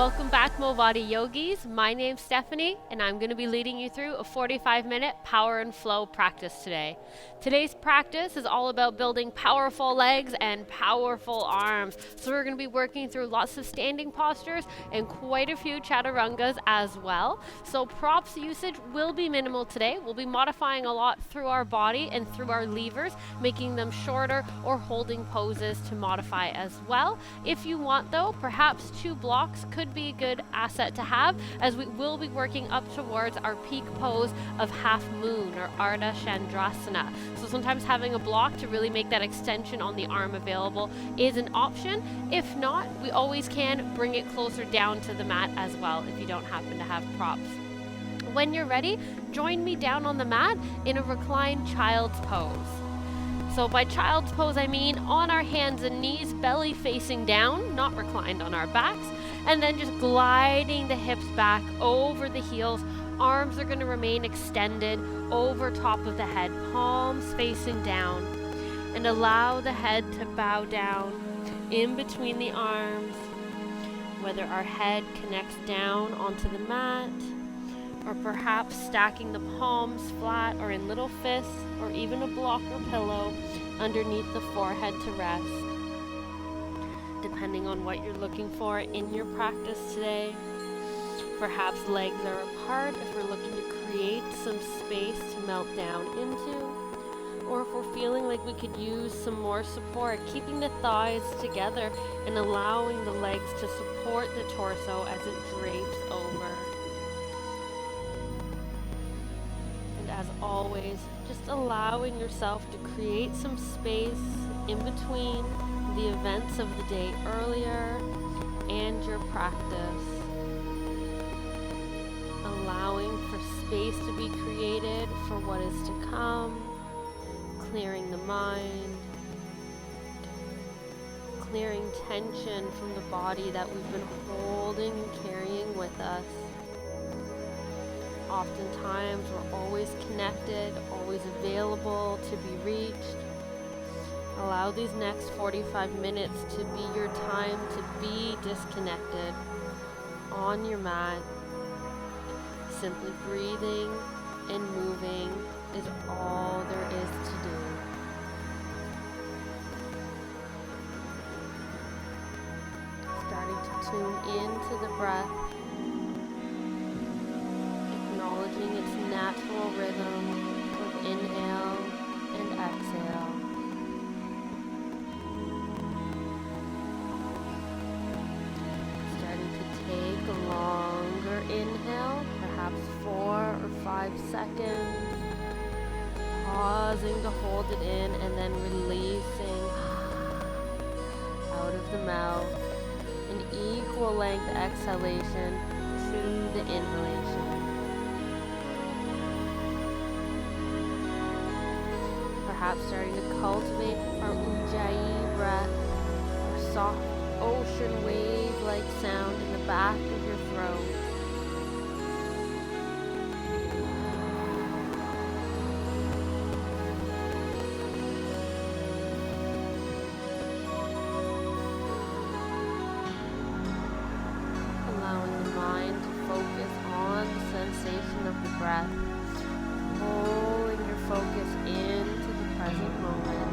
Welcome back, MOVATI Yogis. My name's Stephanie, and I'm going to be leading you through a 45-minute power and flow practice today. Today's practice is all about building powerful legs and powerful arms. So we're going to be working through lots of standing postures and quite a few chaturangas as well. So props usage will be minimal today. We'll be modifying a lot through our body and through our levers, making them shorter or holding poses to modify as well. If you want though, perhaps 2 blocks could be a good asset to have, as we will be working up towards our peak pose of half moon or Ardha Chandrasana. So sometimes having a block to really make that extension on the arm available is an option. If not, we always can bring it closer down to the mat as well if you don't happen to have props. When you're ready, join me down on the mat in a reclined child's pose. So by child's pose, I mean on our hands and knees, belly facing down, not reclined on our backs, and then just gliding the hips back over the heels. Arms are going to remain extended over top of the head, palms facing down, and allow the head to bow down in between the arms, whether our head connects down onto the mat, or perhaps stacking the palms flat or in little fists, or even a block or pillow underneath the forehead to rest, depending on what you're looking for in your practice today. Perhaps legs are apart if we're looking to create some space to melt down into, or if we're feeling like we could use some more support, keeping the thighs together and allowing the legs to support the torso as it drapes over. As always, just allowing yourself to create some space in between the events of the day earlier and your practice. Allowing for space to be created for what is to come, clearing the mind, clearing tension from the body that we've been holding and carrying with us. Oftentimes, we're always connected, always available to be reached. Allow these next 45 minutes to be your time to be disconnected on your mat. Simply breathing and moving is all there is to do. Starting to tune into the breath, acknowledging its natural rhythm of inhale and exhale. Starting to take a longer inhale, perhaps 4 or 5 seconds. Pausing to hold it in and then releasing out of the mouth. An equal length exhalation to the inhalation. Perhaps starting to cultivate our Ujjayi breath, or soft ocean wave-like sound in the back of your throat. Allowing the mind to focus on the sensation of the breath, pulling your focus into present moment.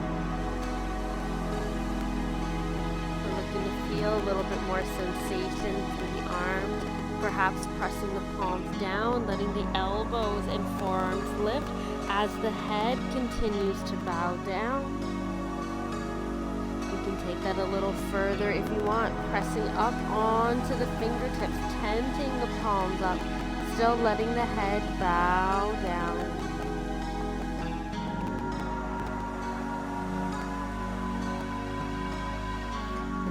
We're looking to feel a little bit more sensation through the arms, perhaps pressing the palms down, letting the elbows and forearms lift as the head continues to bow down. You can take that a little further if you want, pressing up onto the fingertips, tenting the palms up, still letting the head bow down.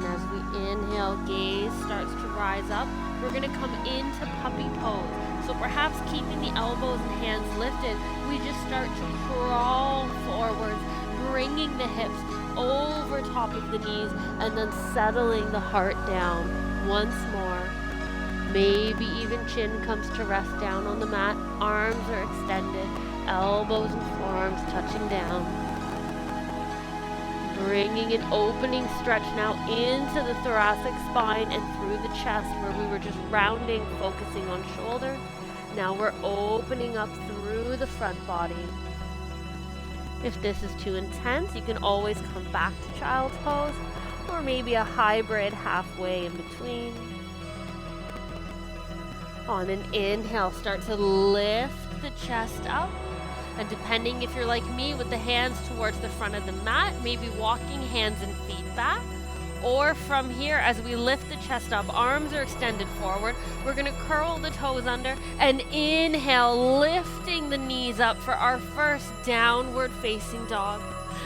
As we inhale, gaze starts to rise up. We're going to come into puppy pose. So perhaps keeping the elbows and hands lifted, we just start to crawl forwards, bringing the hips over top of the knees and then settling the heart down once more. Maybe even chin comes to rest down on the mat. Arms are extended, elbows and forearms touching down. Bringing an opening stretch now into the thoracic spine and through the chest where we were just rounding, focusing on shoulder. Now we're opening up through the front body. If this is too intense, you can always come back to child's pose or maybe a hybrid halfway in between. On an inhale, start to lift the chest up. And depending if you're like me with the hands towards the front of the mat, maybe walking hands and feet back. Or from here, as we lift the chest up, arms are extended forward. We're gonna curl the toes under and inhale, lifting the knees up for our first downward facing dog.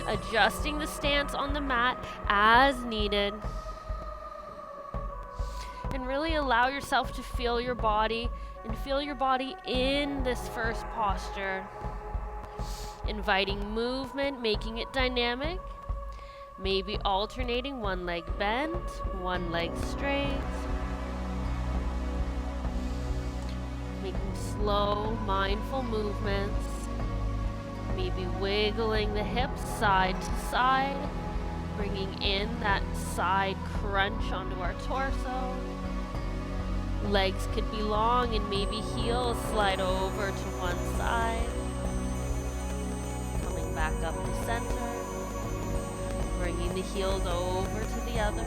Adjusting the stance on the mat as needed. And really allow yourself to feel your body and feel your body in this first posture. Inviting movement, making it dynamic. Maybe alternating one leg bent, one leg straight. Making slow, mindful movements. Maybe wiggling the hips side to side. Bringing in that side crunch onto our torso. Legs could be long and maybe heels slide over to one side. Coming back up to center. Bringing the heels over to the other.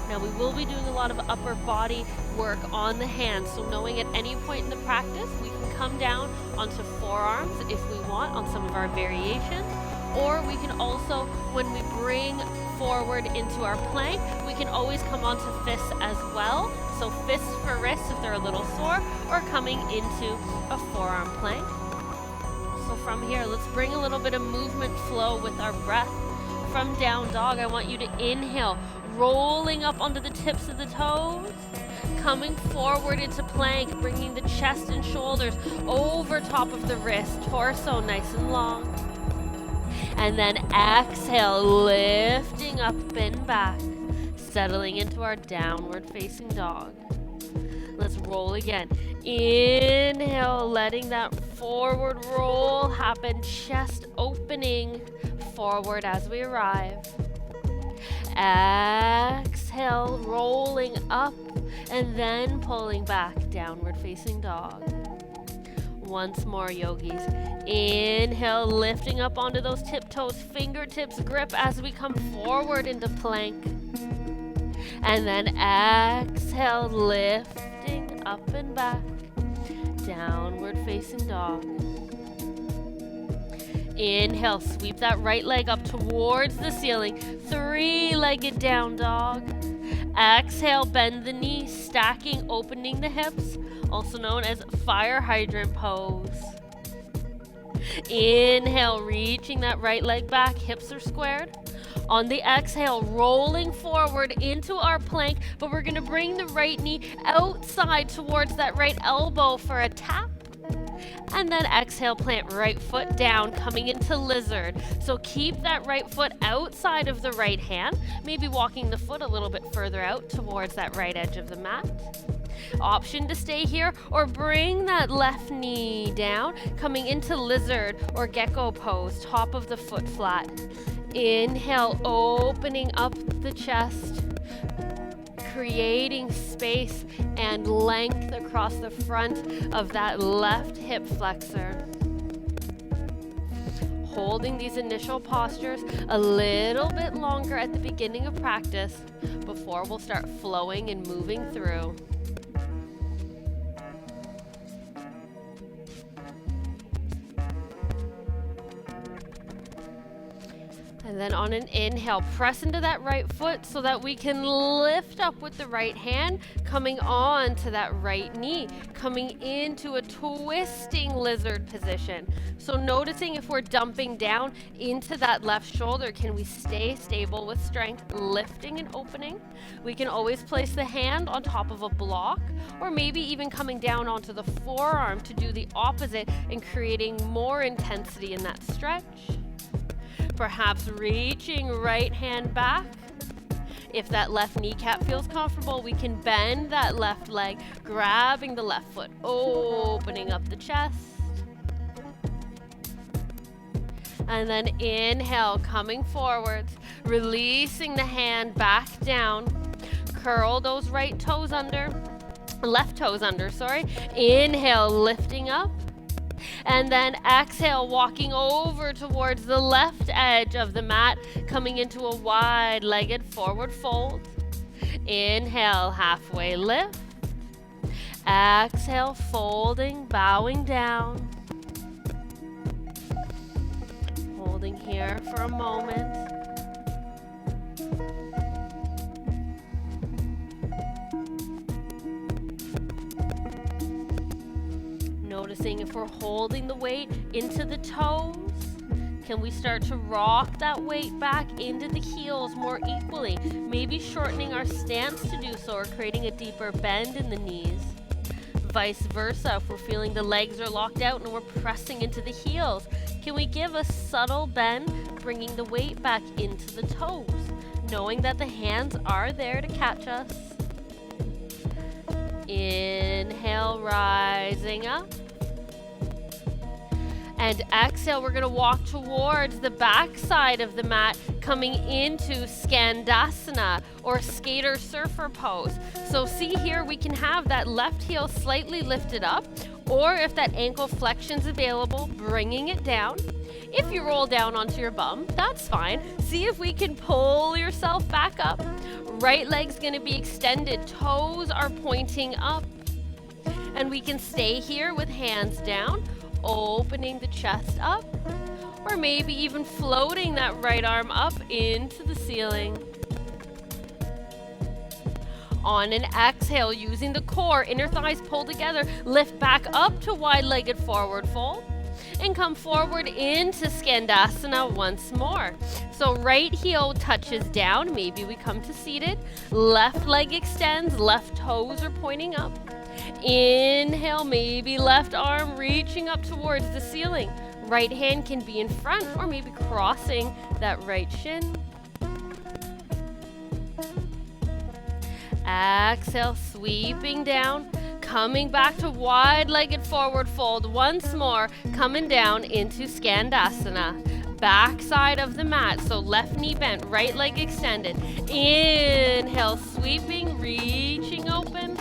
Now we will be doing a lot of upper body work on the hands, so knowing at any point in the practice we can come down onto forearms if we want on some of our variations, or we can also, when we bring forward into our plank, we can always come onto fists as well. So fists for wrists if they're a little sore, or coming into a forearm plank. So from here, let's bring a little bit of movement flow with our breath. From down dog, I want you to inhale, rolling up onto the tips of the toes, coming forward into plank, bringing the chest and shoulders over top of the wrist, torso nice and long. And then exhale, lifting up and back, settling into our downward facing dog. Let's roll again. Inhale, letting that forward roll happen, chest opening forward as we arrive. Exhale, rolling up and then pulling back, downward facing dog. Once more, yogis. Inhale, lifting up onto those tiptoes, fingertips grip as we come forward into plank. And then exhale, lifting up and back, downward facing dog. Inhale, sweep that right leg up towards the ceiling, three-legged down dog. Exhale, bend the knees, stacking, opening the hips, also known as fire hydrant pose. Inhale, reaching that right leg back, hips are squared. On the exhale, rolling forward into our plank, but we're gonna bring the right knee outside towards that right elbow for a tap. And then exhale, plant right foot down, coming into lizard. So keep that right foot outside of the right hand, maybe walking the foot a little bit further out towards that right edge of the mat. Option to stay here or bring that left knee down, coming into lizard or gecko pose, top of the foot flat. Inhale, opening up the chest, creating space and length across the front of that left hip flexor. Holding these initial postures a little bit longer at the beginning of practice before we'll start flowing and moving through. And then on an inhale, press into that right foot so that we can lift up with the right hand, coming on to that right knee, coming into a twisting lizard position. So noticing if we're dumping down into that left shoulder, can we stay stable with strength, lifting and opening? We can always place the hand on top of a block, or maybe even coming down onto the forearm to do the opposite and creating more intensity in that stretch. Perhaps reaching right hand back. If that left kneecap feels comfortable, we can bend that left leg, grabbing the left foot, opening up the chest. And then inhale, coming forwards, releasing the hand back down. Curl those right toes under, left toes under, sorry. Inhale, lifting up. And then exhale, walking over towards the left edge of the mat, coming into a wide-legged forward fold. Inhale, halfway lift. Exhale, folding, bowing down. Holding here for a moment. Noticing if we're holding the weight into the toes, can we start to rock that weight back into the heels more equally? Maybe shortening our stance to do so or creating a deeper bend in the knees. Vice versa, if we're feeling the legs are locked out and we're pressing into the heels, can we give a subtle bend, bringing the weight back into the toes, knowing that the hands are there to catch us? Inhale, rising up. And exhale, we're going to walk towards the back side of the mat, coming into Skandasana or skater surfer pose. So see here, we can have that left heel slightly lifted up, or if that ankle flexion is available, bringing it down. If you roll down onto your bum, that's fine. See if we can pull yourself back up. Right leg's going to be extended, toes are pointing up. And we can stay here with hands down, opening the chest up, or maybe even floating that right arm up into the ceiling. On an exhale, using the core, inner thighs pull together, lift back up to wide-legged forward fold, and come forward into Skandasana once more. So right heel touches down, maybe we come to seated, left leg extends, left toes are pointing up. Inhale, maybe left arm reaching up towards the ceiling. Right hand can be in front or maybe crossing that right shin. Exhale, sweeping down, coming back to wide-legged forward fold once more, coming down into Skandasana. Back side of the mat, so left knee bent, right leg extended. Inhale, sweeping, reaching open.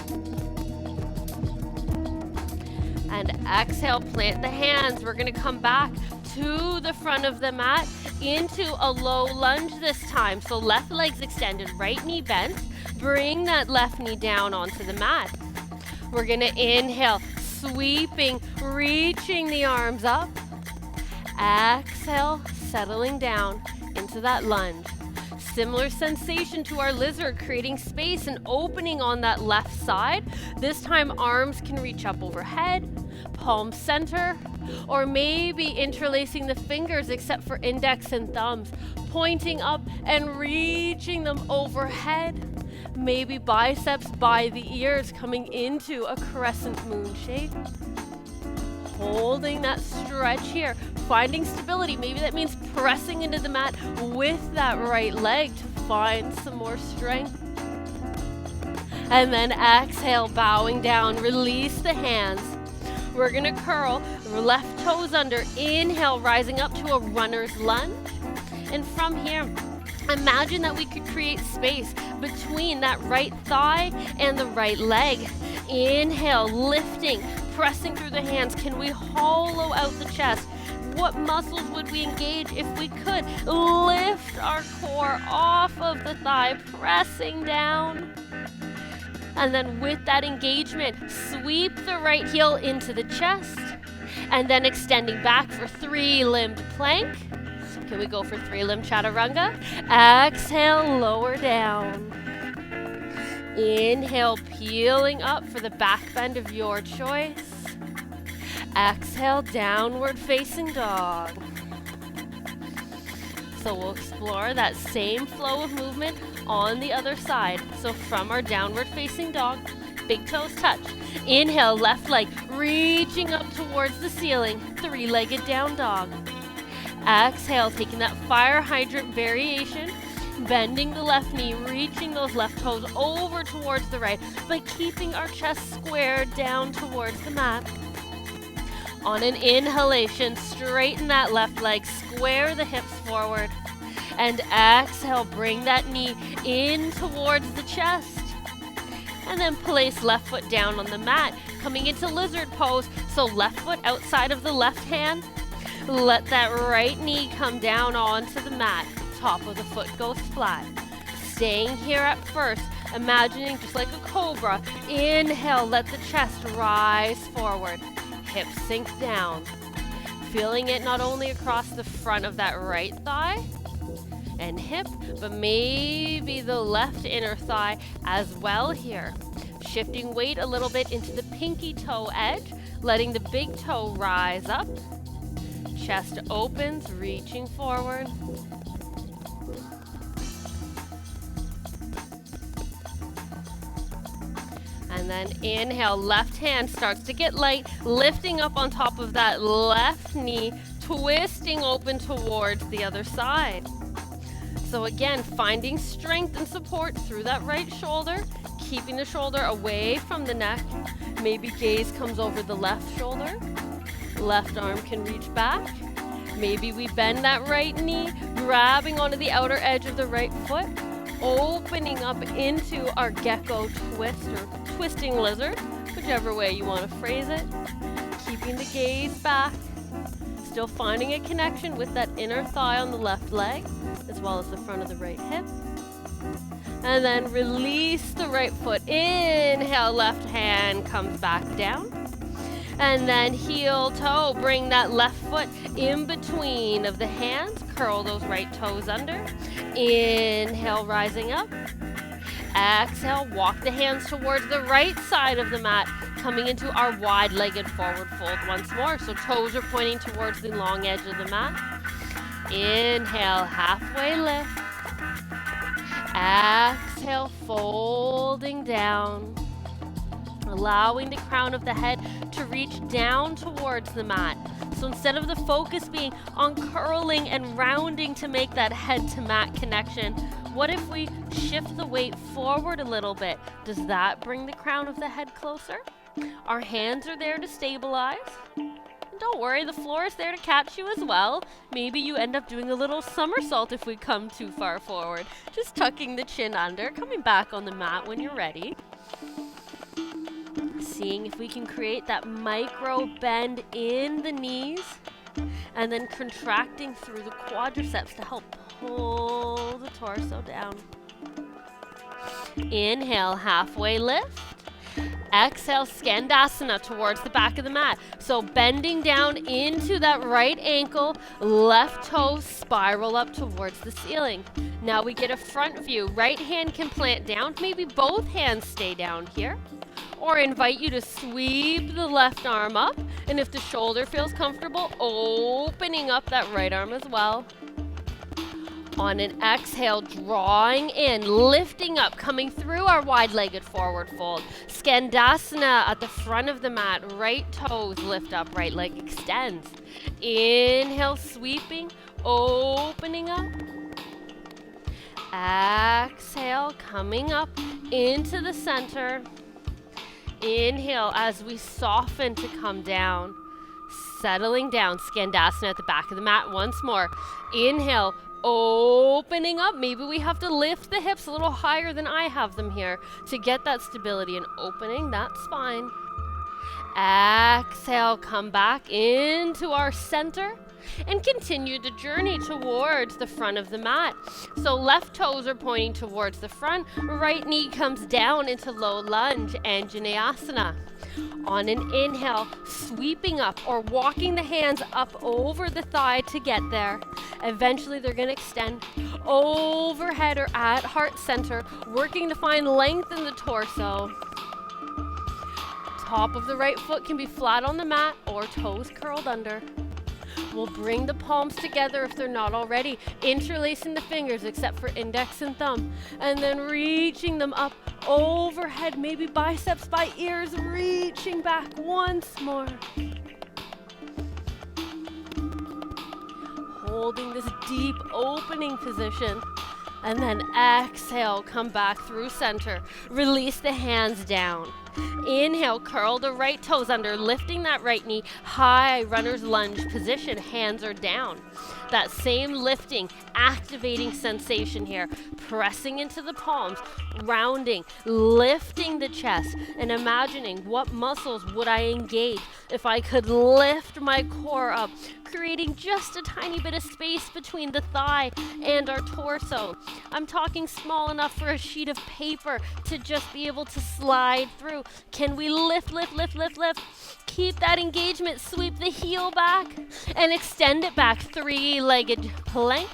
And exhale, plant the hands. We're going to come back to the front of the mat into a low lunge this time. So left leg's extended, right knee bent. Bring that left knee down onto the mat. We're going to inhale, sweeping, reaching the arms up. Exhale, settling down into that lunge. Similar sensation to our lizard, creating space and opening on that left side. This time arms can reach up overhead, palm center, or maybe interlacing the fingers except for index and thumbs, pointing up and reaching them overhead. Maybe biceps by the ears coming into a crescent moon shape. Holding that stretch here, finding stability. Maybe that means pressing into the mat with that right leg to find some more strength. And then exhale, bowing down, release the hands. We're gonna curl, left toes under, inhale, rising up to a runner's lunge. And from here, imagine that we could create space between that right thigh and the right leg. Inhale, lifting, pressing through the hands. Can we hollow out the chest? What muscles would we engage if we could? Lift our core off of the thigh, pressing down. And then with that engagement, sweep the right heel into the chest. And then extending back for three-limbed plank. Can we go for three-limb chaturanga? Exhale, lower down. Inhale, peeling up for the back bend of your choice. Exhale, downward facing dog. So we'll explore that same flow of movement on the other side. So from our downward facing dog, big toes touch. Inhale, left leg reaching up towards the ceiling, three-legged down dog. Exhale, taking that fire hydrant variation, bending the left knee, reaching those left toes over towards the right, but keeping our chest squared down towards the mat. On an inhalation, straighten that left leg, square the hips forward. And exhale, bring that knee in towards the chest. And then place left foot down on the mat, coming into lizard pose. So left foot outside of the left hand. Let that right knee come down onto the mat. Top of the foot goes flat. Staying here at first, imagining just like a cobra. Inhale, let the chest rise forward. Hips sink down. Feeling it not only across the front of that right thigh and hip, but maybe the left inner thigh as well here. Shifting weight a little bit into the pinky toe edge, letting the big toe rise up. Chest opens, reaching forward. And then inhale, left hand starts to get light, lifting up on top of that left knee, twisting open towards the other side. So again, finding strength and support through that right shoulder, keeping the shoulder away from the neck. Maybe gaze comes over the left shoulder. Left arm can reach back. Maybe we bend that right knee, grabbing onto the outer edge of the right foot, opening up into our gecko twist or twisting lizard, whichever way you want to phrase it. Keeping the gaze back, still finding a connection with that inner thigh on the left leg, as well as the front of the right hip. And then release the right foot. Inhale, left hand comes back down. And then heel toe, bring that left foot in between of the hands. Curl those right toes under. Inhale, rising up. Exhale, walk the hands towards the right side of the mat, coming into our wide-legged forward fold once more. So toes are pointing towards the long edge of the mat. Inhale, halfway lift. Exhale, folding down. Allowing the crown of the head to reach down towards the mat. So instead of the focus being on curling and rounding to make that head to mat connection, what if we shift the weight forward a little bit? Does that bring the crown of the head closer? Our hands are there to stabilize. And don't worry, the floor is there to catch you as well. Maybe you end up doing a little somersault if we come too far forward. Just tucking the chin under, coming back on the mat when you're ready. Seeing if we can create that micro bend in the knees and then contracting through the quadriceps to help pull the torso down. Inhale, halfway lift. Exhale, Skandasana towards the back of the mat. So bending down into that right ankle, left toe spiral up towards the ceiling. Now we get a front view. Right hand can plant down. Maybe both hands stay down here. Or invite you to sweep the left arm up. And if the shoulder feels comfortable, opening up that right arm as well. On an exhale, drawing in, lifting up, coming through our wide-legged forward fold. Skandasana at the front of the mat. Right toes lift up, right leg extends. Inhale, sweeping, opening up. Exhale, coming up into the center. Inhale as we soften to come down. Settling down, Skandasana at the back of the mat once more. Inhale, opening up. Maybe we have to lift the hips a little higher than I have them here to get that stability and opening that spine. Exhale, come back into our center and continue the journey towards the front of the mat. So left toes are pointing towards the front, right knee comes down into low lunge, Anjaneyasana. On an inhale, sweeping up or walking the hands up over the thigh to get there. Eventually they're going to extend overhead or at heart center, working to find length in the torso. Top of the right foot can be flat on the mat or toes curled under. We'll bring the palms together if they're not already, interlacing the fingers except for index and thumb, and then reaching them up overhead, maybe biceps by ears, reaching back once more. Holding this deep opening position, and then exhale, come back through center. Release the hands down. Inhale, curl the right toes under, lifting that right knee, high runner's lunge position, hands are down. That same lifting, activating sensation here, pressing into the palms, rounding, lifting the chest, and imagining what muscles would I engage if I could lift my core up, creating just a tiny bit of space between the thigh and our torso. I'm talking small enough for a sheet of paper to just be able to slide through. Can we lift, lift, lift, lift, lift? Keep that engagement, sweep the heel back and extend it back. Three-legged plank,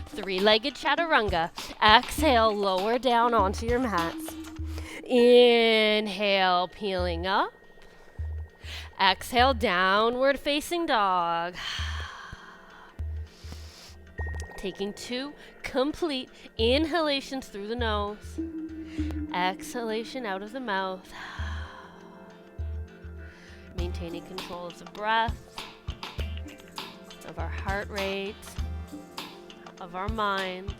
three-legged chaturanga. Exhale, lower down onto your mats. Inhale, peeling up. Exhale, downward facing dog. Taking 2 complete inhalations through the nose. Exhalation out of the mouth. Maintaining control of the breath, of our heart rate, of our mind.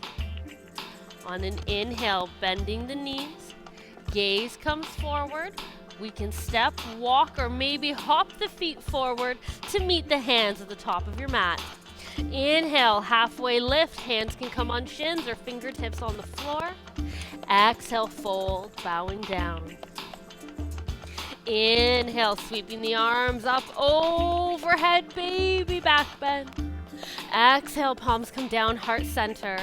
On an inhale, bending the knees, gaze comes forward. We can step, walk, or maybe hop the feet forward to meet the hands at the top of your mat. Inhale, halfway lift, hands can come on shins or fingertips on the floor. Exhale, fold, bowing down. Inhale, sweeping the arms up overhead, baby back bend. Exhale, palms come down, heart center.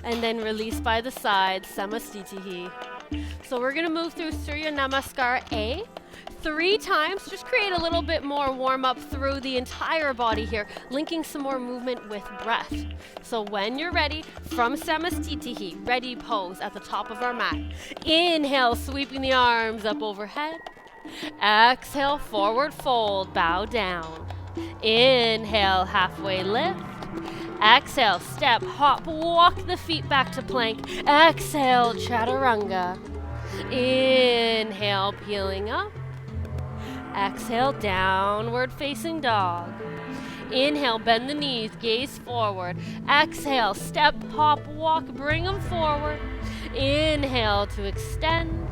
And then release by the side, Samastitihi. So we're gonna move through Surya Namaskar A 3 times. Just create a little bit more warm up through the entire body here, linking some more movement with breath. So when you're ready, from Samastitihi, ready pose at the top of our mat. Inhale, sweeping the arms up overhead. Exhale, forward fold, bow down. Inhale, halfway lift. Exhale, step, hop, walk the feet back to plank. Exhale, chaturanga. Inhale, peeling up. Exhale, downward facing dog. Inhale, bend the knees, gaze forward. Exhale, step, hop, walk, bring them forward. Inhale to extend.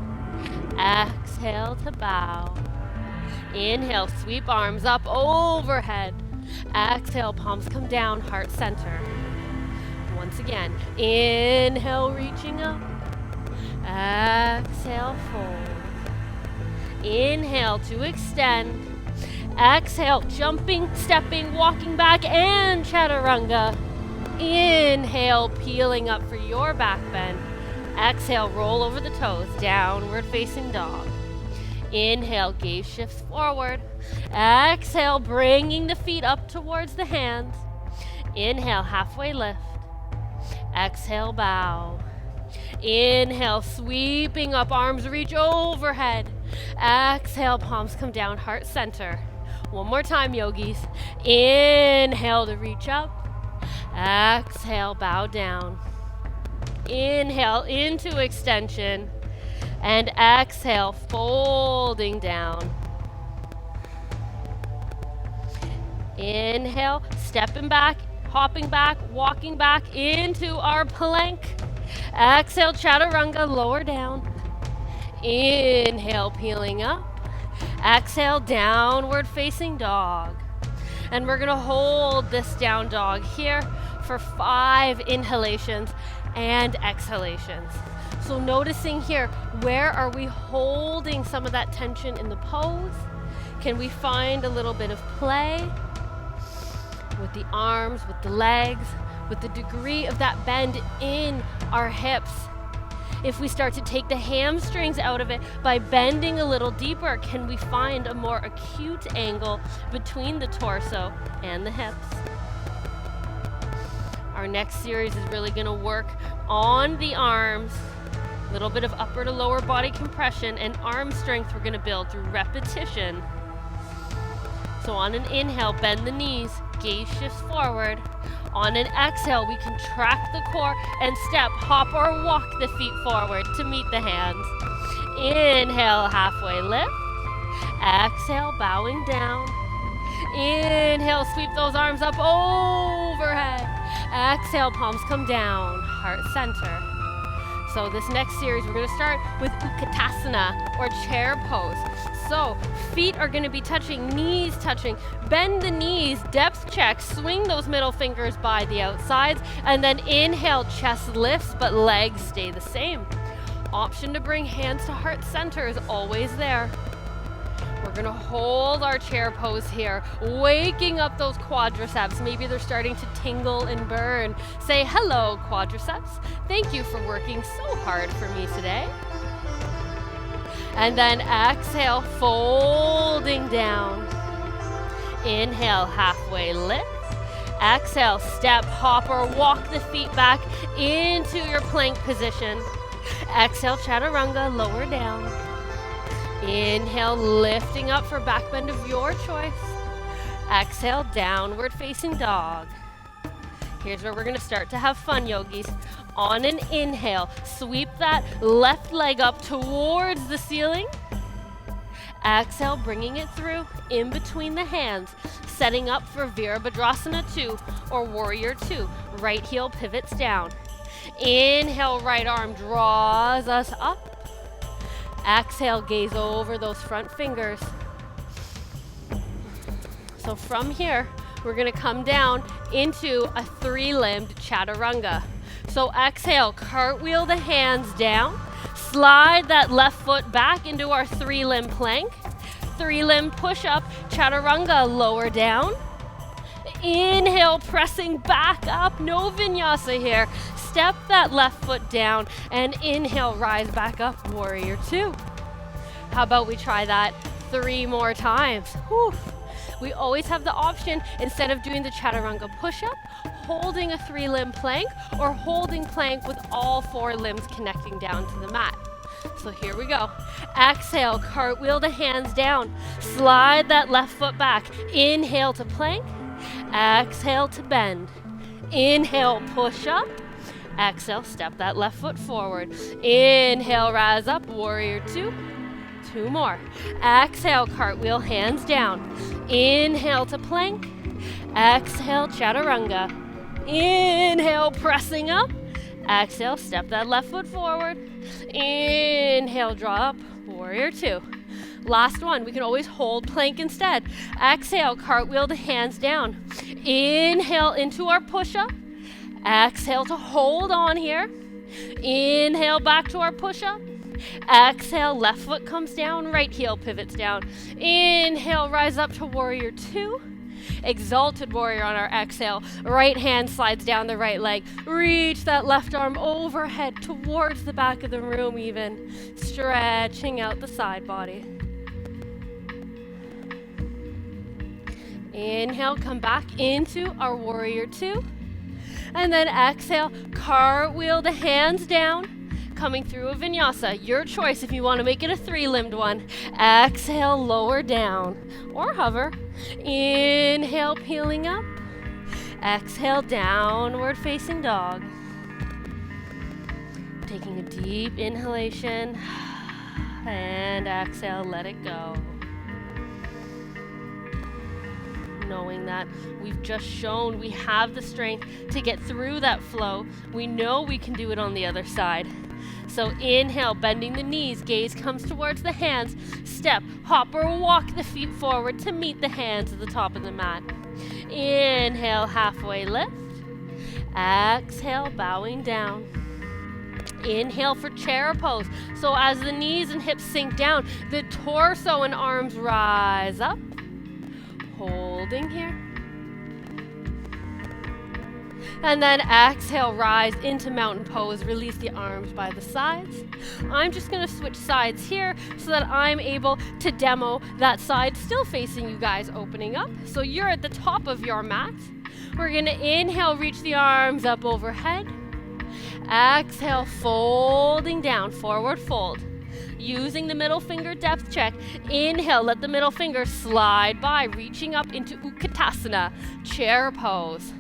Exhale to bow. Inhale, sweep arms up overhead. Exhale, palms come down, heart center. Once again, inhale, reaching up. Exhale, fold. Inhale to extend. Exhale, jumping, stepping, walking back, and chaturanga. Inhale, peeling up for your back bend. Exhale, roll over the toes, downward facing dog. Inhale, gaze shifts forward. Exhale, bringing the feet up towards the hands. Inhale, halfway lift. Exhale, bow. Inhale, sweeping up, arms reach overhead. Exhale, palms come down, heart center. One more time, yogis. Inhale to reach up. Exhale, bow down. Inhale into extension. And exhale, folding down. Inhale, stepping back, hopping back, walking back into our plank. Exhale, chaturanga, lower down. Inhale, peeling up. Exhale, downward facing dog. And we're gonna hold this down dog here for 5 inhalations and exhalations. So noticing here, where are we holding some of that tension in the pose? Can we find a little bit of play with the arms, with the legs, with the degree of that bend in our hips? If we start to take the hamstrings out of it by bending a little deeper, can we find a more acute angle between the torso and the hips? Our next series is really going to work on the arms, a little bit of upper to lower body compression and arm strength we're going to build through repetition. So on an inhale, bend the knees, gaze shifts forward. On an exhale, we contract the core and step, hop or walk the feet forward to meet the hands. Inhale, halfway lift. Exhale, bowing down. Inhale, sweep those arms up overhead. Exhale, palms come down, heart center. So this next series, we're gonna start with Utkatasana, or chair pose. So feet are gonna be touching, knees touching. Bend the knees, depth check, swing those middle fingers by the outsides, and then inhale, chest lifts, but legs stay the same. Option to bring hands to heart center is always there. We're gonna hold our chair pose here, waking up those quadriceps. Maybe they're starting to tingle and burn. Say hello, quadriceps. Thank you for working so hard for me today. And then exhale, folding down. Inhale, halfway lift. Exhale, step, hop, or walk the feet back into your plank position. Exhale, chaturanga, lower down. Inhale, lifting up for back bend of your choice. Exhale, downward facing dog. Here's where we're gonna start to have fun, yogis. On an inhale, sweep that left leg up towards the ceiling. Exhale, bringing it through in between the hands, setting up for Virabhadrasana 2 or Warrior 2. Right heel pivots down. Inhale, right arm draws us up. Exhale, gaze over those front fingers. So from here, we're gonna come down into a 3-limbed chaturanga. So exhale, cartwheel the hands down. Slide that left foot back into our 3-limb plank. 3-limb push-up, chaturanga, lower down. Inhale, pressing back up, no vinyasa here. Step that left foot down and inhale, rise back up, Warrior 2. How about we try that 3 more times? Whew. We always have the option, instead of doing the chaturanga push-up, holding a 3-limb plank or holding plank with all 4 limbs connecting down to the mat. So here we go. Exhale, cartwheel the hands down. Slide that left foot back. Inhale to plank. Exhale to bend. Inhale, push up. Exhale, step that left foot forward. Inhale, rise up, Warrior 2. 2 more. Exhale, cartwheel, hands down. Inhale to plank. Exhale, chaturanga. Inhale, pressing up. Exhale, step that left foot forward. Inhale, draw up, Warrior 2. Last one, we can always hold plank instead. Exhale, cartwheel the hands down. Inhale into our push-up. Exhale to hold on here. Inhale back to our push-up. Exhale, left foot comes down, right heel pivots down. Inhale, rise up to Warrior 2. Exalted Warrior on our exhale. Right hand slides down the right leg. Reach that left arm overhead towards the back of the room even. Stretching out the side body. Inhale, come back into our Warrior 2. And then exhale, cartwheel the hands down. Coming through a vinyasa, your choice if you want to make it a 3-limbed one. Exhale, lower down or hover. Inhale, peeling up. Exhale, downward facing dog. Taking a deep inhalation and exhale, let it go. Knowing that we've just shown we have the strength to get through that flow. We know we can do it on the other side. So inhale, bending the knees, gaze comes towards the hands. Step, hop, or walk the feet forward to meet the hands at the top of the mat. Inhale, halfway lift. Exhale, bowing down. Inhale for chair pose. So as the knees and hips sink down, the torso and arms rise up. Holding here. And then exhale, rise into mountain pose. Release the arms by the sides. I'm just going to switch sides here so that I'm able to demo that side still facing you guys, opening up. So you're at the top of your mat. We're going to inhale, reach the arms up overhead. Exhale, folding down, forward fold. Using the middle finger depth check. Inhale, let the middle finger slide by, reaching up into Utkatasana, chair pose.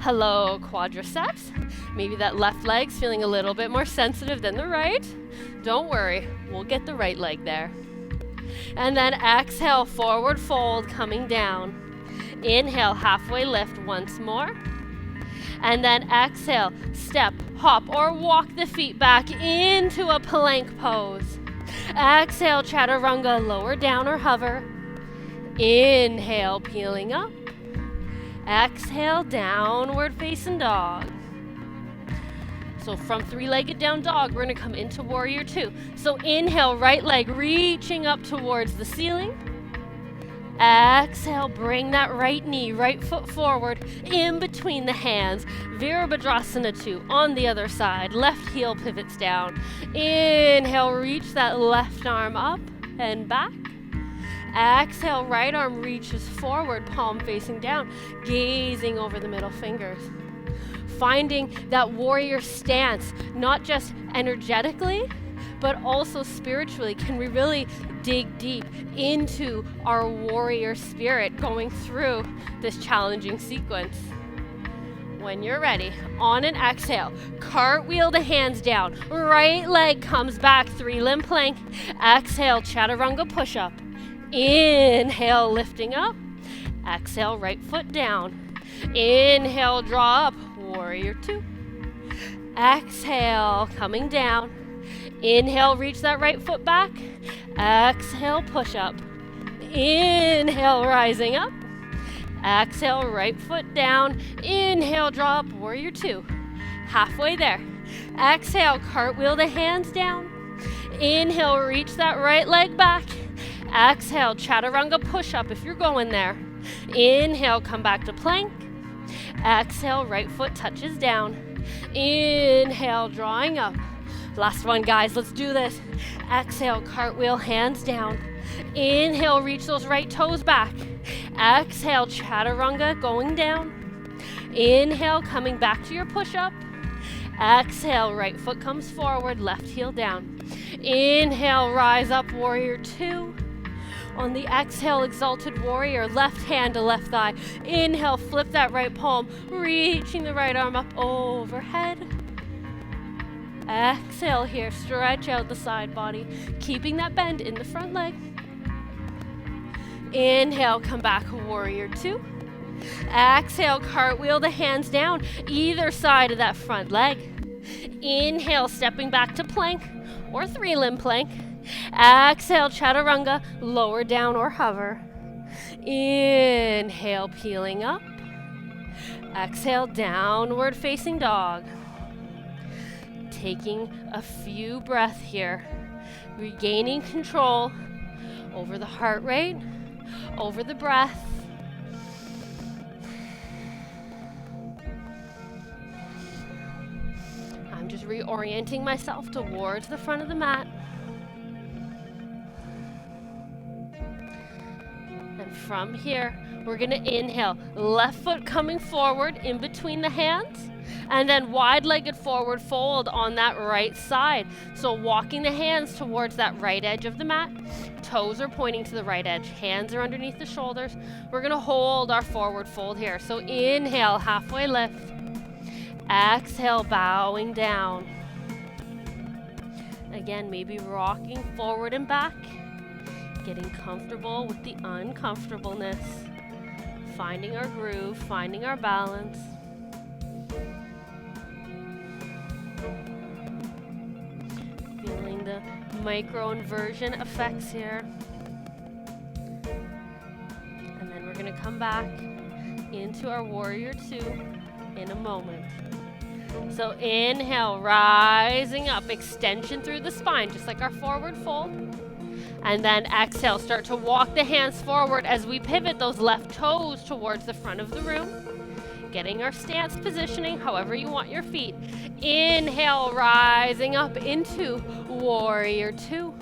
Hello, quadriceps. Maybe that left leg's feeling a little bit more sensitive than the right. Don't worry, we'll get the right leg there. And then exhale, forward fold, coming down. Inhale, halfway lift once more. And then exhale, step, hop or walk the feet back into a plank pose. Exhale, chaturanga, lower down or hover. Inhale, peeling up. Exhale, downward facing dog. So from three-legged down dog, we're gonna come into warrior two. So inhale, right leg reaching up towards the ceiling. Exhale, bring that right knee, right foot forward, in between the hands. Virabhadrasana 2 on the other side. Left heel pivots down. Inhale, reach that left arm up and back. Exhale, right arm reaches forward, palm facing down, gazing over the middle fingers. Finding that warrior stance, not just energetically, but also spiritually. Can we really dig deep into our warrior spirit going through this challenging sequence? When you're ready, on an exhale, cartwheel the hands down. Right leg comes back, 3-limb plank. Exhale, chaturanga push-up. Inhale, lifting up. Exhale, right foot down. Inhale, draw up, warrior two. Exhale, coming down. Inhale, reach that right foot back. Exhale, push up. Inhale, rising up. Exhale, right foot down. Inhale, draw up, warrior two. Halfway there. Exhale, cartwheel the hands down. Inhale, reach that right leg back. Exhale, chaturanga push up if you're going there. Inhale, come back to plank. Exhale, right foot touches down. Inhale, drawing up. Last one, guys, let's do this. Exhale, cartwheel, hands down. Inhale, reach those right toes back. Exhale, chaturanga, going down. Inhale, coming back to your push-up. Exhale, right foot comes forward, left heel down. Inhale, rise up, warrior two. On the exhale, exalted warrior, left hand to left thigh. Inhale, flip that right palm, reaching the right arm up overhead. Exhale here, stretch out the side body, keeping that bend in the front leg. Inhale, come back, warrior two. Exhale, cartwheel the hands down, either side of that front leg. Inhale, stepping back to plank or 3-limb plank. Exhale, chaturanga, lower down or hover. Inhale, peeling up. Exhale, downward facing dog. Taking a few breaths here, regaining control over the heart rate, over the breath. I'm just reorienting myself towards the front of the mat. And from here, we're gonna inhale, left foot coming forward in between the hands, and then wide-legged forward fold on that right side. So walking the hands towards that right edge of the mat, toes are pointing to the right edge, hands are underneath the shoulders. We're gonna hold our forward fold here. So inhale, halfway lift. Exhale, bowing down. Again, maybe rocking forward and back. Getting comfortable with the uncomfortableness, finding our groove, finding our balance. Feeling the micro inversion effects here. And then we're going to come back into our warrior two in a moment. So inhale, rising up, extension through the spine, just like our forward fold. And then exhale, start to walk the hands forward as we pivot those left toes towards the front of the room. Getting our stance positioning, however you want your feet. Inhale, rising up into warrior two.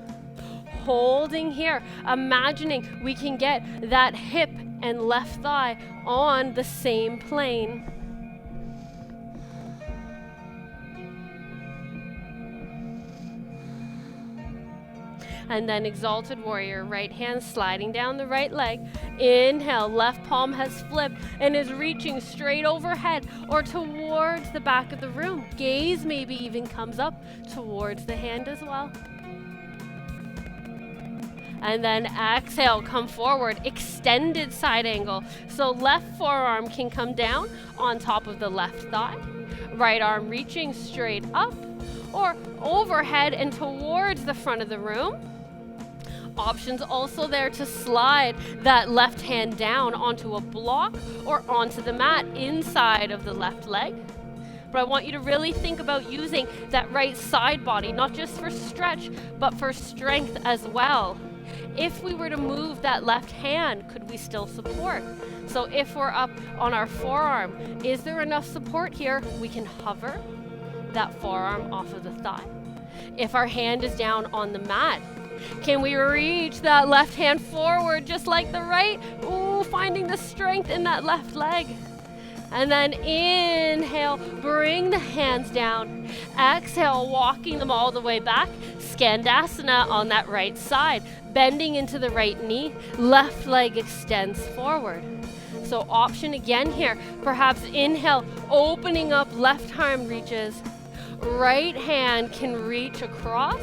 Holding here, imagining we can get that hip and left thigh on the same plane. And then exalted warrior, right hand sliding down the right leg. Inhale, left palm has flipped and is reaching straight overhead or towards the back of the room. Gaze maybe even comes up towards the hand as well. And then exhale, come forward, extended side angle. So left forearm can come down on top of the left thigh. right arm reaching straight up or overhead and towards the front of the room. Options also there to slide that left hand down onto a block or onto the mat inside of the left leg. But I want you to really think about using that right side body, not just for stretch, but for strength as well. If we were to move that left hand, could we still support? So if we're up on our forearm, is there enough support here? We can hover that forearm off of the thigh. If our hand is down on the mat, can we reach that left hand forward just like the right? Ooh, finding the strength in that left leg. And then inhale, bring the hands down. Exhale, walking them all the way back. Skandasana on that right side, bending into the right knee. Left leg extends forward. So option again here, perhaps inhale, opening up, left arm reaches. Right hand can reach across.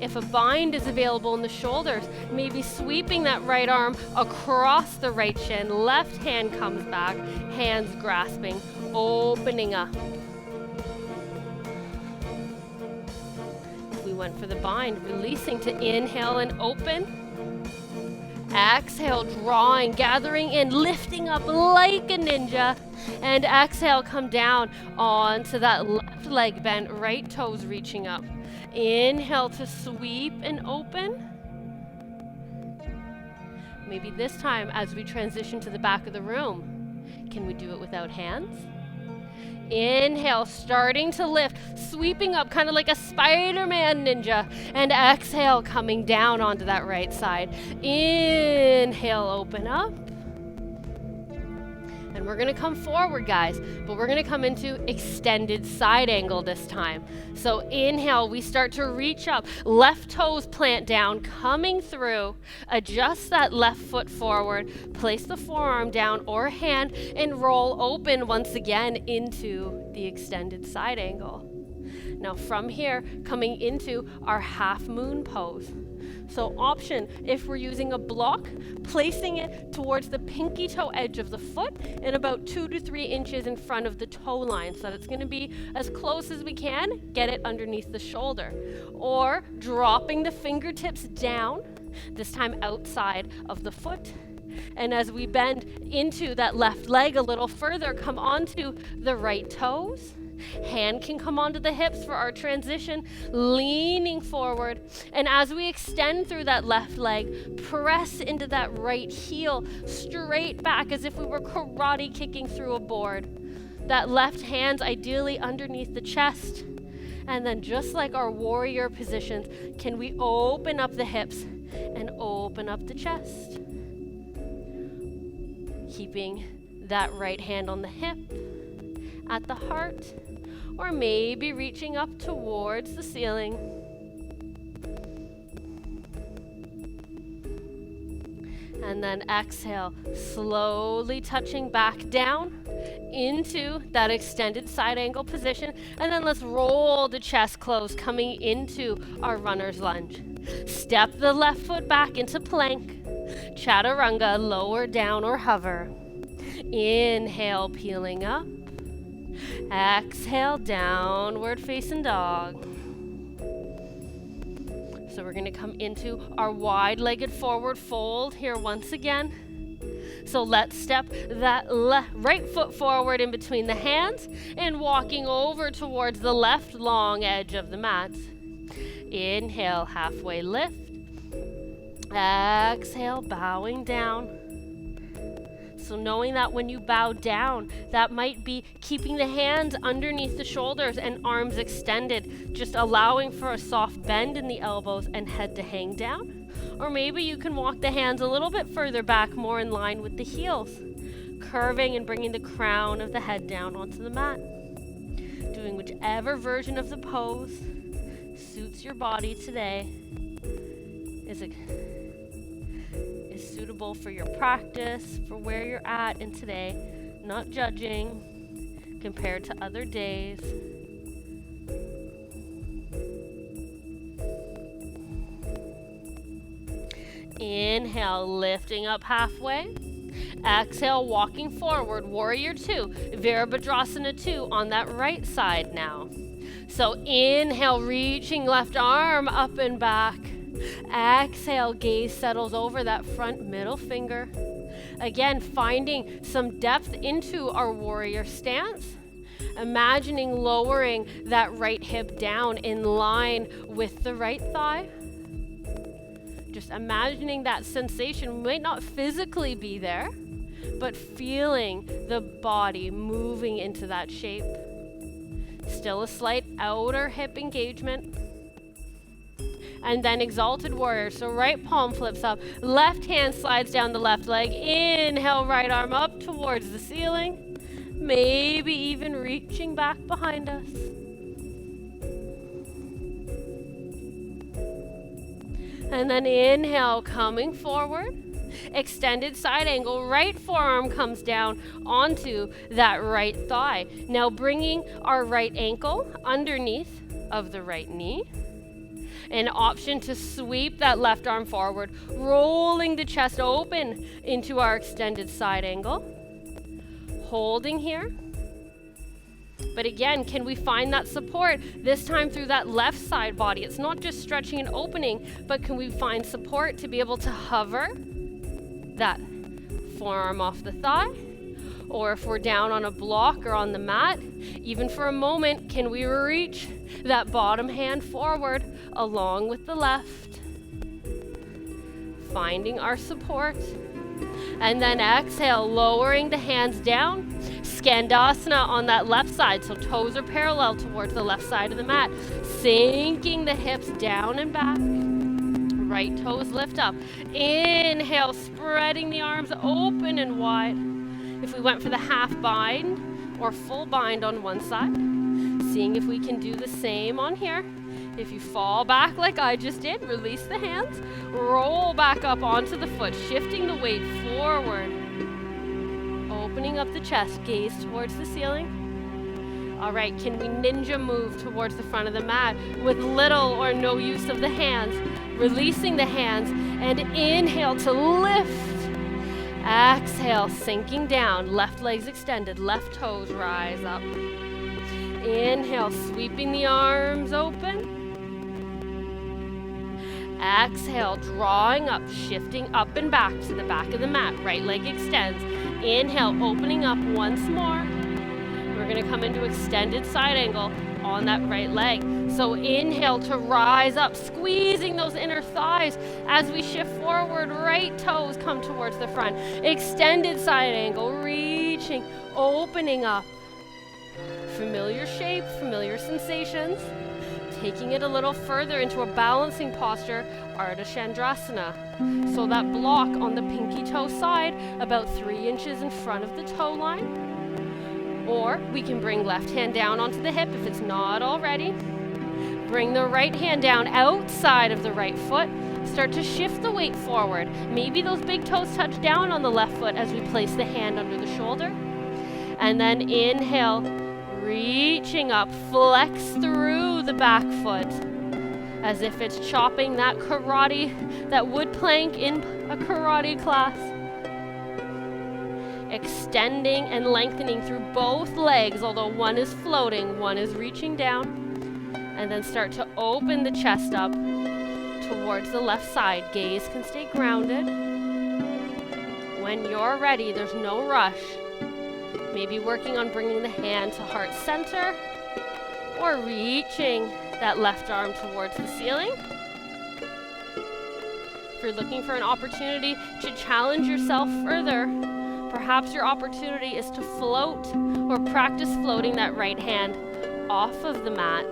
If a bind is available in the shoulders, maybe sweeping that right arm across the right shin, left hand comes back, hands grasping, opening up. If we went for the bind, releasing to inhale and open. Exhale, drawing, gathering in, lifting up like a ninja. And exhale, come down onto that left leg bent, right toes reaching up. Inhale to sweep and open. Maybe this time as we transition to the back of the room, can we do it without hands? Inhale, starting to lift, sweeping up kind of like a Spider-Man ninja. And exhale, coming down onto that right side. Inhale, open up. And we're gonna come forward, guys, but we're gonna come into extended side angle this time. So inhale, we start to reach up, left toes plant down, coming through, adjust that left foot forward, place the forearm down or hand, and roll open once again into the extended side angle. Now from here, coming into our half moon pose. So option, if we're using a block, placing it towards the pinky toe edge of the foot and about 2 to 3 inches in front of the toe line so that it's going to be as close as we can, get it underneath the shoulder. Or dropping the fingertips down, this time outside of the foot. And as we bend into that left leg a little further, come onto the right toes. Hand can come onto the hips for our transition, leaning forward. And as we extend through that left leg, press into that right heel, straight back as if we were karate kicking through a board. That left hand's ideally underneath the chest. And then just like our warrior positions, can we open up the hips and open up the chest? Keeping that right hand on the hip, at the heart, or maybe reaching up towards the ceiling. And then exhale, slowly touching back down into that extended side angle position. And then let's roll the chest close, coming into our runner's lunge. Step the left foot back into plank. Chaturanga, lower down or hover. Inhale, peeling up. Exhale, downward facing dog. So we're going to come into our wide-legged forward fold here once again. So let's step that right foot forward in between the hands and walking over towards the left long edge of the mat. Inhale, halfway lift. Exhale, bowing down. So knowing that when you bow down, that might be keeping the hands underneath the shoulders and arms extended, just allowing for a soft bend in the elbows and head to hang down. Or maybe you can walk the hands a little bit further back, more in line with the heels, curving and bringing the crown of the head down onto the mat. Doing whichever version of the pose suits your body today, is suitable for your practice, for where you're at in today, not judging compared to other days. Inhale, lifting up halfway. Exhale, walking forward, warrior 2, Virabhadrasana 2 on that right side now. So inhale, reaching left arm up and back. Exhale, gaze settles over that front middle finger. Again, finding some depth into our warrior stance. Imagining lowering that right hip down in line with the right thigh. Just imagining that sensation might not physically be there, but feeling the body moving into that shape. Still a slight outer hip engagement. And then exalted warrior. So right palm flips up, left hand slides down the left leg. Inhale, right arm up towards the ceiling. Maybe even reaching back behind us. And then inhale, coming forward. Extended side angle, right forearm comes down onto that right thigh. Now bringing our right ankle underneath of the right knee. An option to sweep that left arm forward, rolling the chest open into our extended side angle. Holding here. But again, can we find that support this time through that left side body? It's not just stretching and opening, but can we find support to be able to hover that forearm off the thigh? Or if we're down on a block or on the mat, even for a moment, can we reach that bottom hand forward along with the left? Finding our support. And then exhale, lowering the hands down. Skandasana on that left side, so toes are parallel towards the left side of the mat. Sinking the hips down and back. Right toes lift up. Inhale, spreading the arms open and wide. If we went for the half bind or full bind on one side, seeing if we can do the same on here. If you fall back like I just did, release the hands, roll back up onto the foot, shifting the weight forward. Opening up the chest, gaze towards the ceiling. All right, can we ninja move towards the front of the mat with little or no use of the hands, releasing the hands, and inhale to lift. Exhale, sinking down, left legs extended, left toes rise up. Inhale, sweeping the arms open. Exhale, drawing up, shifting up and back to the back of the mat. Right leg extends. Inhale, opening up once more. We're going to come into extended side angle on that right leg. So inhale to rise up, squeezing those inner thighs as we shift forward. Right toes come towards the front. Extended side angle, reaching, opening up. Familiar shape, familiar sensations. Taking it a little further into a balancing posture, Ardha Chandrasana. So that block on the pinky toe side, about 3 inches in front of the toe line. Or we can bring left hand down onto the hip if it's not already. Bring the right hand down outside of the right foot. Start to shift the weight forward. Maybe those big toes touch down on the left foot as we place the hand under the shoulder. And then inhale, reaching up, flex through the back foot as if it's chopping that karate, that wood plank in a karate class. Extending and lengthening through both legs, although one is floating, one is reaching down. And then start to open the chest up towards the left side. Gaze can stay grounded. When you're ready, there's no rush. Maybe working on bringing the hand to heart center or reaching that left arm towards the ceiling. If you're looking for an opportunity to challenge yourself further, perhaps your opportunity is to float or practice floating that right hand off of the mat.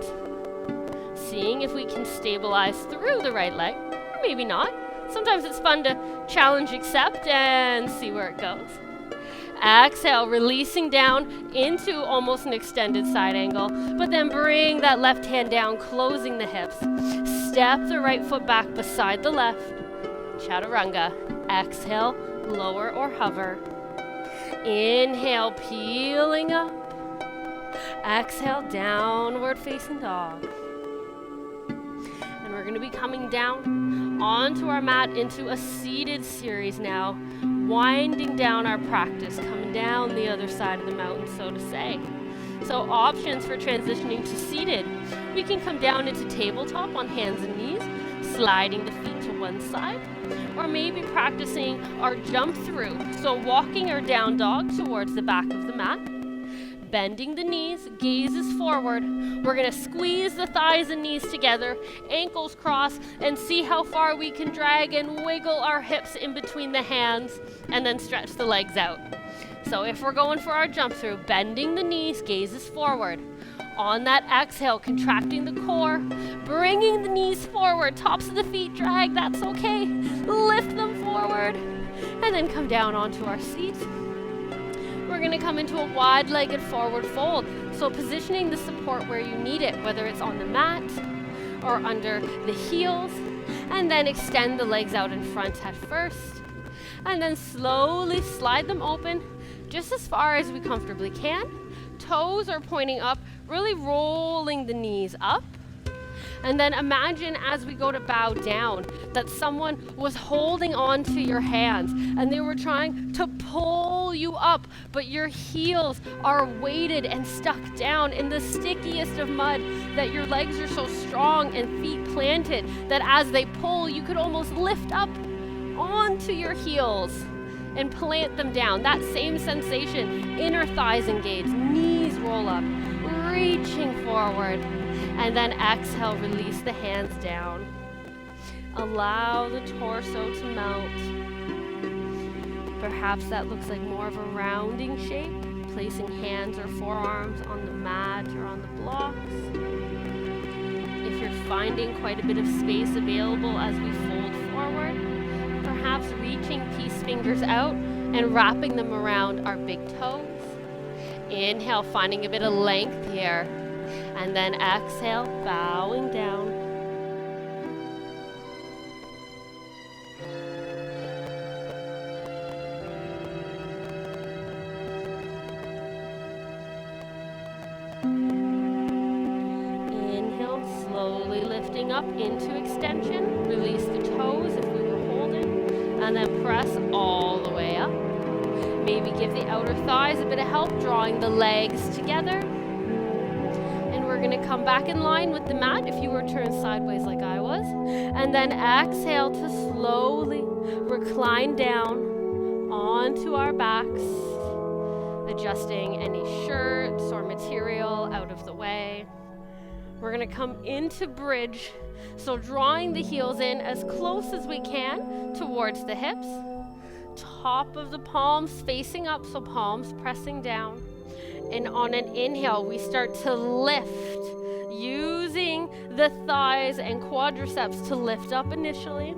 Seeing if we can stabilize through the right leg, or maybe not. Sometimes it's fun to challenge, accept, and see where it goes. Exhale, releasing down into almost an extended side angle, but then bring that left hand down, closing the hips. Step the right foot back beside the left. Chaturanga. Exhale, lower or hover. Inhale, peeling up. Exhale, downward facing dog. And we're going to be coming down onto our mat into a seated series now, winding down our practice, coming down the other side of the mountain, so to say. So options for transitioning to seated. We can come down into tabletop on hands and knees, sliding the feet to one side, or maybe practicing our jump through. So walking our down dog towards the back of the mat, bending the knees, gazes forward. We're gonna squeeze the thighs and knees together, ankles cross, and see how far we can drag and wiggle our hips in between the hands, and then stretch the legs out. So if we're going for our jump through, bending the knees, gazes forward. On that exhale, contracting the core, bringing the knees forward, tops of the feet drag, that's okay. Lift them forward, and then come down onto our seat. We're gonna come into a wide-legged forward fold. So positioning the support where you need it, whether it's on the mat or under the heels, and then extend the legs out in front at first. And then slowly slide them open just as far as we comfortably can. Toes are pointing up, really rolling the knees up. And then imagine as we go to bow down that someone was holding on to your hands and they were trying to pull you up, but your heels are weighted and stuck down in the stickiest of mud, that your legs are so strong and feet planted that as they pull, you could almost lift up onto your heels and plant them down. That same sensation, inner thighs engaged, knees roll up, reaching forward. And then exhale, release the hands down. Allow the torso to melt. Perhaps that looks like more of a rounding shape, placing hands or forearms on the mat or on the blocks. If you're finding quite a bit of space available as we fold forward, perhaps reaching peace fingers out and wrapping them around our big toes. Inhale, finding a bit of length here. And then exhale, bowing down. Inhale, slowly lifting up into extension. Release the toes if we were holding. And then press all the way up. Maybe give the outer thighs a bit of help, drawing the legs together. We're going to come back in line with the mat if you were turned sideways like I was. And then exhale to slowly recline down onto our backs, adjusting any shirts or material out of the way. We're going to come into bridge, so drawing the heels in as close as we can towards the hips. Top of the palms facing up, so palms pressing down. And on an inhale, we start to lift, using the thighs and quadriceps to lift up initially.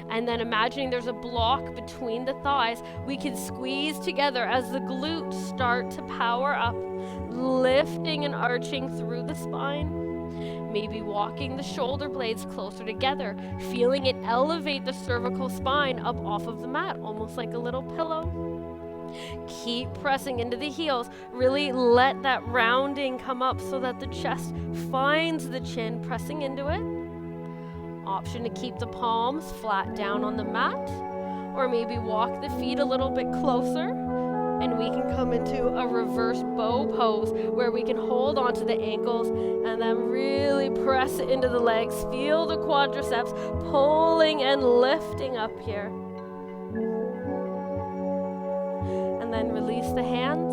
And then imagining there's a block between the thighs, we can squeeze together as the glutes start to power up, lifting and arching through the spine. Maybe walking the shoulder blades closer together, feeling it elevate the cervical spine up off of the mat, almost like a little pillow. Keep pressing into the heels. Really let that rounding come up so that the chest finds the chin, pressing into it. Option to keep the palms flat down on the mat, or maybe walk the feet a little bit closer, and we can come into a reverse bow pose where we can hold onto the ankles and then really press into the legs. Feel the quadriceps pulling and lifting up here. And then release the hands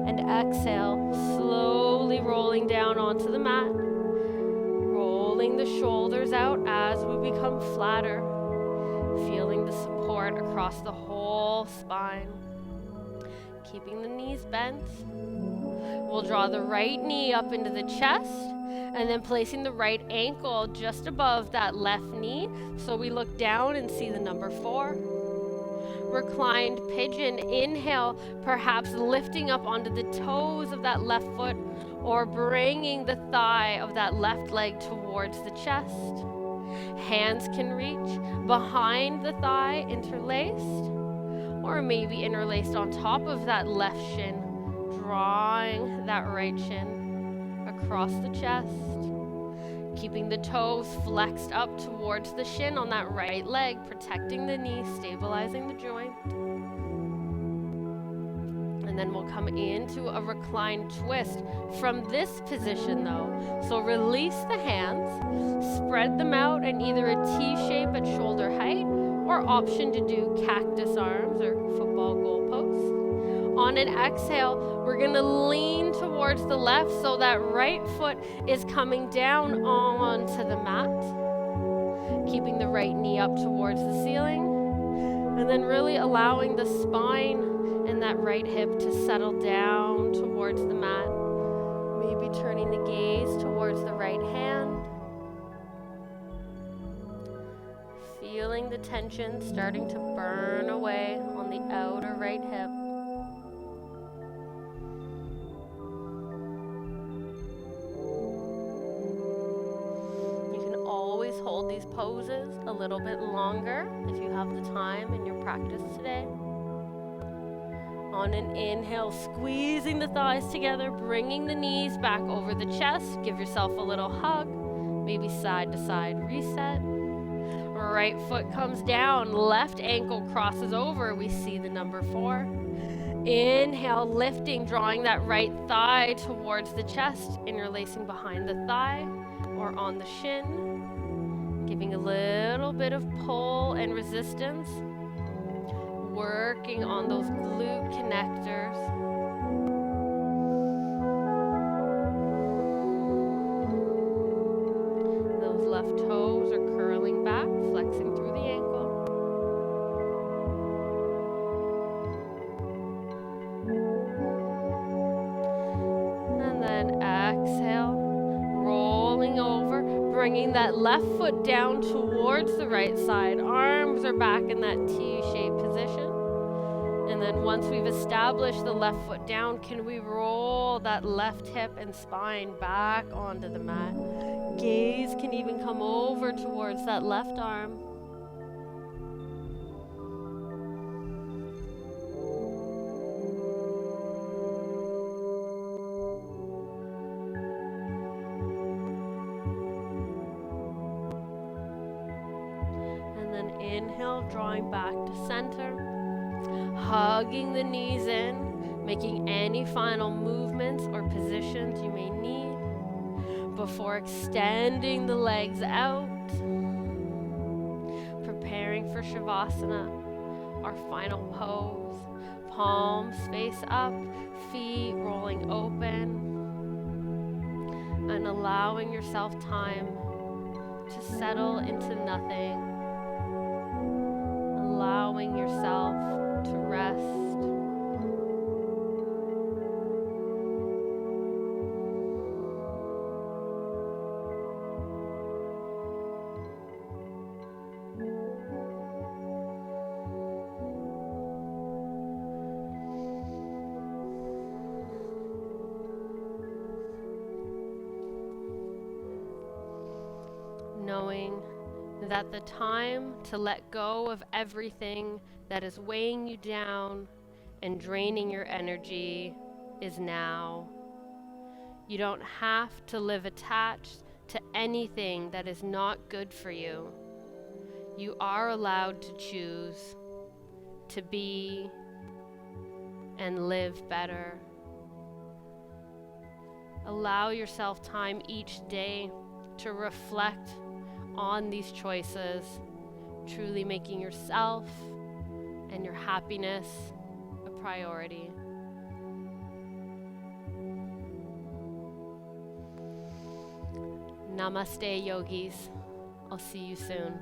and exhale, slowly rolling down onto the mat, rolling the shoulders out as we become flatter, feeling the support across the whole spine, keeping the knees bent. We'll draw the right knee up into the chest and then placing the right ankle just above that left knee, so we look down and see the number 4. Reclined pigeon, inhale, perhaps lifting up onto the toes of that left foot or bringing the thigh of that left leg towards the chest. Hands can reach behind the thigh, interlaced, or maybe interlaced on top of that left shin, drawing that right shin across the chest. Keeping the toes flexed up towards the shin on that right leg, protecting the knee, stabilizing the joint. And then we'll come into a reclined twist from this position though. So release the hands, spread them out in either a T shape at shoulder height or option to do cactus arms or football goal posts. On an exhale, we're gonna lean towards the left so that right foot is coming down onto the mat. Keeping the right knee up towards the ceiling. And then really allowing the spine and that right hip to settle down towards the mat. Maybe turning the gaze towards the right hand. Feeling the tension starting to burn away on the outer right hip. You can always hold these poses a little bit longer if you have the time in your practice today. On an inhale, squeezing the thighs together, bringing the knees back over the chest. Give yourself a little hug, maybe side to side reset. Right foot comes down, left ankle crosses over. We see the number 4. Inhale, lifting, drawing that right thigh towards the chest, interlacing behind the thigh or on the shin. Giving a little bit of pull and resistance. Working on those glute connectors. Those left toes are curling back, flexing through the ankle. And then exhale, rolling over, bringing that left foot down towards the right side. Arms are back in that T-shaped position. And then once we've established the left foot down, can we roll that left hip and spine back onto the mat? Gaze can even come over towards that left arm. And then inhale, drawing back to center. Hugging the knees in, making any final movements or positions you may need before extending the legs out. Preparing for Shavasana, our final pose. Palms face up, feet rolling open, and allowing yourself time to settle into nothing. Allowing yourself to rest. Knowing that the time to let go of everything that is weighing you down and draining your energy is now. You don't have to live attached to anything that is not good for you. You are allowed to choose to be and live better. Allow yourself time each day to reflect on these choices, truly making yourself and your happiness a priority. Namaste, yogis. I'll see you soon.